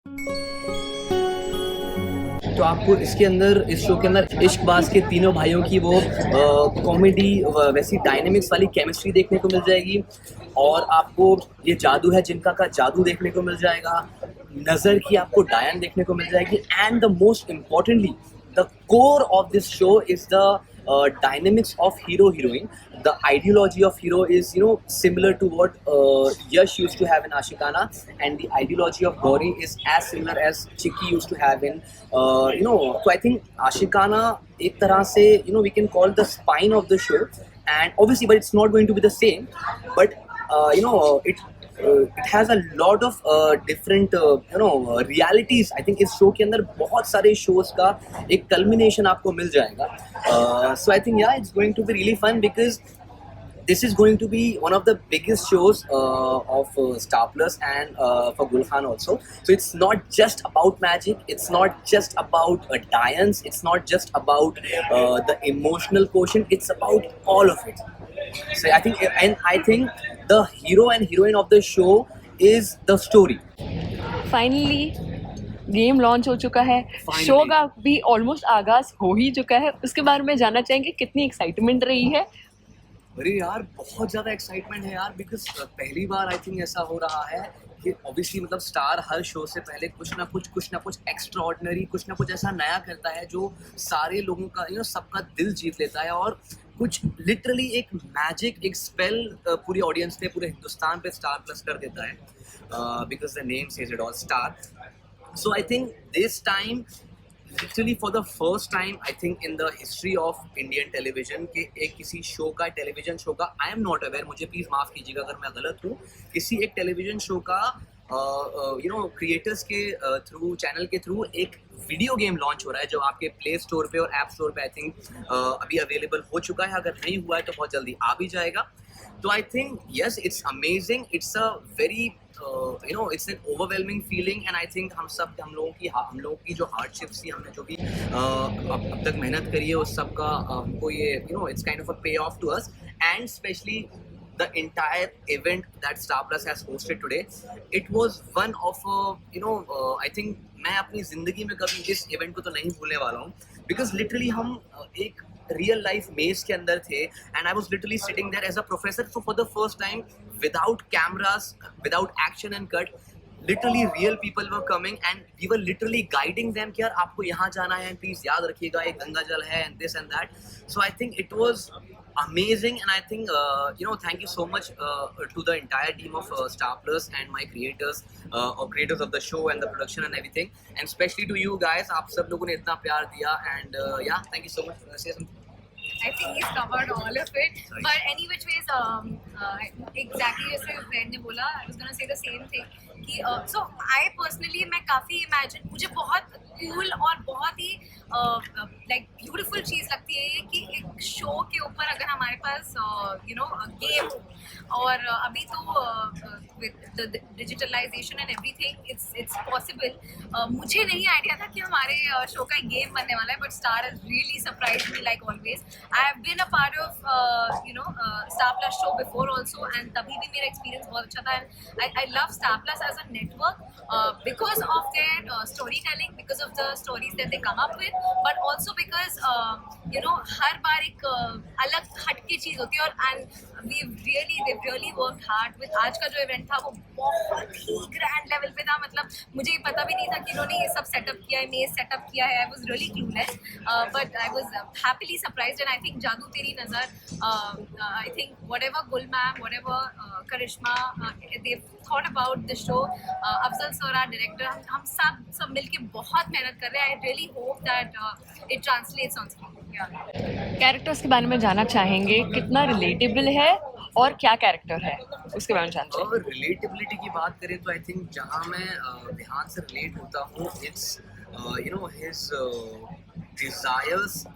तो आपको इसके अंदर, इस शो के अंदर इश्कबाज के तीनों भाइयों की वो कॉमेडी, वैसी डायनेमिक्स वाली केमिस्ट्री देखने को मिल जाएगी, और आपको ये जादू है जिनका का जादू देखने को मिल जाएगा, नज़र की आपको डायन देखने को मिल जाएगी, and the most importantly the core of this show is the dynamics of hero heroine. The ideology of hero is, you know, similar to what Yash used to have in Ashikana, and the ideology of Gauri is as similar as Chiki used to have in so I think Ashikana ek tarah se, you know, we can call the spine of the show, and obviously but it's not going to be the same, but it has a lot of different realities. I think इस show के अंदर बहुत सारे shows का एक culmination आपको मिल जाएगा. So I think yeah, it's going to be really fun because this is going to be one of the biggest shows of Star Plus and for Gulkhan also. So it's not just about magic, it's not just about Dians, it's not just about the emotional quotient, it's about all of it. So I think the hero and heroine of the show is the story. Finally game launch हो चुका है, show का भी almost आगाज हो ही चुका है. उसके बारे में जानना चाहेंगे कितनी एक्साइटमेंट रही है. अरे यार बहुत ज़्यादा एक्साइटमेंट है यार, बिकॉज पहली बार आई थिंक ऐसा हो रहा है कि ऑब्वियसली मतलब स्टार हर शो से पहले कुछ ना कुछ एक्स्ट्रा ऑर्डिनरी, कुछ ना कुछ ऐसा नया करता है जो सारे लोगों का, यू नो, सबका दिल जीत लेता है, और कुछ लिटरली एक मैजिक, एक स्पेल पूरी ऑडियंस पे, पूरे हिंदुस्तान पे स्टार प्लस कर देता है, because the name says it all, star. So I think this time, literally for the first time, I think in the history of Indian television, कि एक किसी शो का, टेलीविजन शो का, I am not aware, मुझे please माफ़ कीजिएगा अगर मैं गलत हूँ, किसी एक टेलीविजन शो का क्रिएटर्स के थ्रू, चैनल के थ्रू एक वीडियो गेम लॉन्च हो रहा है जो आपके प्ले स्टोर पे और ऐप स्टोर पे आई थिंक अभी अवेलेबल हो चुका है. अगर नहीं हुआ है तो बहुत जल्दी आ भी जाएगा. तो I think yes, it's amazing, it's a very it's an overwhelming feeling, and I think हम लोगों की जो हार्डशिप्स थी, हमने जो भी अब तक मेहनत करी है उस सब का हमको ये it's kind of a pay off to us, and especially the entire event that Star Plus has hosted today. It was one of I think मैं अपनी जिंदगी में कभी इस इवेंट को तो नहीं भूलने वाला हूँ, because literally हम एक रियल लाइफ मेज के अंदर थे, and I was literally sitting there as a professor for the first time, without cameras, without action and cut. Literally real people were coming and we were literally guiding them कि यार आपको यहाँ जाना है, प्लीज याद रखिएगा एक गंगा जल है, and this and that. So I think it was amazing, and I think thank you so much to the entire team of Star Plus and my creators or creators of the show and the production and everything, and especially to you guys. आप सब लोगों ने इतना प्यार दिया, and yeah, thank you so much. Say something. I think he's covered all of it. Sorry. But any which ways, exactly as your friend ने बोला, I was gonna say the same thing. कि so I personally मैं काफ़ी imagine, मुझे बहुत cool और बहुत ही like beautiful चीज़ लगती है ये कि एक शो के ऊपर अगर हमारे पास गेम हो, और अभी तो with the digitalization and everything it's possible. मुझे नहीं आइडिया था कि हमारे शो का गेम बनने वाला है, but Star has really surprised me like always. I have been a part of Star Plus show before also, and तभी भी मेरा experience बहुत अच्छा था, and I love Star Plus as a network because of their storytelling, because of the stories that they come up with, but also because हर बार एक अलग हटके चीज़ होती है, और and they've really worked hard with. आज का जो इवेंट था वो बहुत ही ग्रैंड लेवल पे था, मतलब मुझे पता भी नहीं था कि इन्होंने ये सब सेटअप किया है, मेज सेटअप किया है. I was really clueless, but I was happily surprised, and I think जादू तेरी नज़र, I think whatever Gul ma'am, whatever Karishma, they've thought about the show. Afzal sir, our director, हम सब मिलके बहुत मेहनत कर रहे हैं. I really hope that it translates on screen. Characters के बारे में जानना चाहेंगे, कितना रिलेटेबल है और क्या कैरेक्टर है, उसके बारे में जानना चाहिए. और रिलेटेबिलिटी की बात करें तो आई थिंक जहाँ मैं ध्यान से रिलेट होता हूँ, it's his desires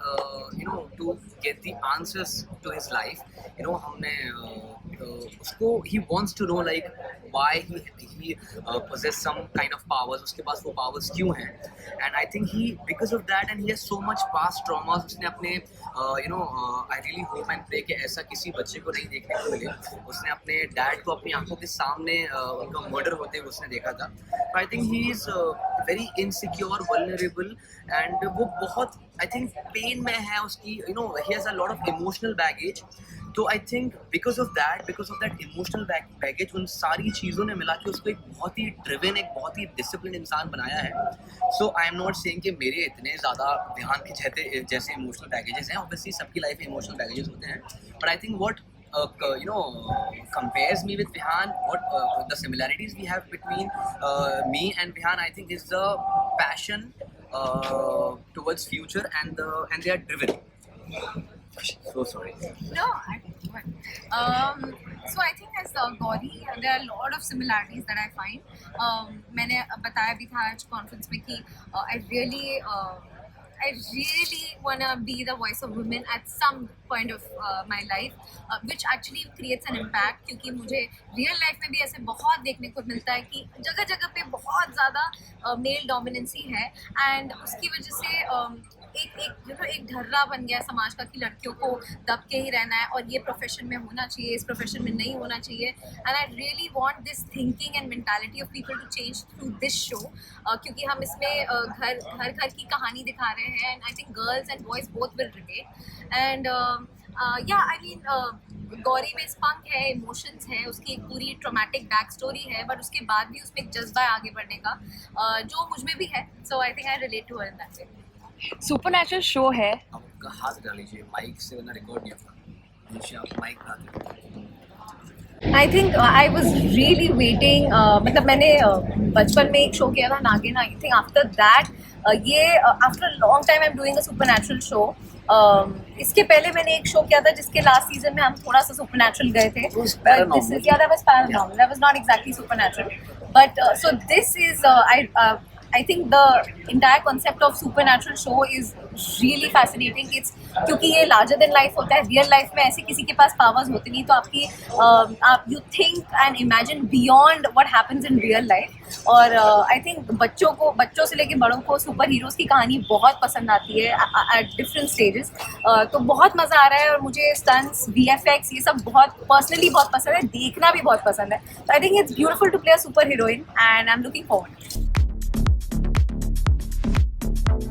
to get the answers to his life. हमने उसको he wants to know like why he possess some kind of powers, उसके पास वो powers क्यों हैं, and I think he because of that and he has so much past traumas. उसने अपने I really hope and pray कि ऐसा किसी बच्चे को नहीं देखने को मिले. उसने अपने डैड को अपनी आंखों के सामने उनका मर्डर होते हुए उसने देखा था. So I think he is very insecure, vulnerable, and वो बहुत I think pain में है उसकी. He has a lot of emotional baggage. तो I think because of that emotional baggage उन सारी चीज़ों ने मिला के उसको एक बहुत ही ड्रिवन, एक बहुत ही डिसिप्लिन इंसान बनाया है. So I am not saying कि मेरे इतने ज़्यादा ध्यान के जैसे इमोशनल बैगेजेस हैं. ऑब्वियसली सबकी लाइफ में इमोशनल बैगेजेस होते हैं, but I think what compares me with Vihan, what the similarities we have between me and Vihan, I think is the passion towards future and they are driven. So sorry. No, so I think as Gauri, there are a lot of similarities that I find. मैंने बताया भी था आज conference में कि I really wanna be the voice of women at some point of my life, which actually creates an impact. क्योंकि मुझे real life में भी ऐसे बहुत देखने को मिलता है कि जगह जगह पे बहुत ज़्यादा male dominancy है, and उसकी वजह से एक ढर्रा बन गया है समाज का कि लड़कियों को दब के ही रहना है और ये प्रोफेशन में होना चाहिए, इस प्रोफेशन में नहीं होना चाहिए. And I really want this thinking and mentality of people to change through this show, क्योंकि हम इसमें घर की कहानी दिखा रहे हैं, and I think girls and boys both will relate. And I mean Gauri में स्पंक है, इमोशंस है, उसकी एक पूरी ट्रोमैटिक बैक स्टोरी है, बट उसके बाद भी उसमें एक जज्बा है आगे बढ़ने का, जो मुझ में भी है. So I think I relate to her in that way. Supernatural show है. आपका हाथ डाल लीजिए माइक से, वरना रिकॉर्ड नहीं होगा. नीचे आप माइक डाल. आई think I was really waiting. मतलब मैंने बचपन में एक शो किया था नागिन. आई थिंक आफ्टर दैट ये after long time I am doing a supernatural show. इसके पहले मैंने एक शो किया था जिसके लास्ट सीजन में हम थोड़ा सा सुपरनैचुरल गए थे. That was paranormal. That was not exactly supernatural. But so this is I think the entire concept of supernatural show is really fascinating. It's क्योंकि ये larger than life होता है. रियल लाइफ में ऐसे किसी के पास पावर्स होती नहीं, तो आपकी आप you think and imagine beyond what happens in real life. और आई थिंक बच्चों से लेके बड़ों को सुपर हीरोज़ की कहानी बहुत पसंद आती है at different stages. तो बहुत मज़ा आ रहा है, और मुझे स्टंट्स, VFX ये सब बहुत पर्सनली बहुत पसंद है, देखना भी बहुत पसंद है. तो I think it's beautiful to play a super heroine, and I am looking forward.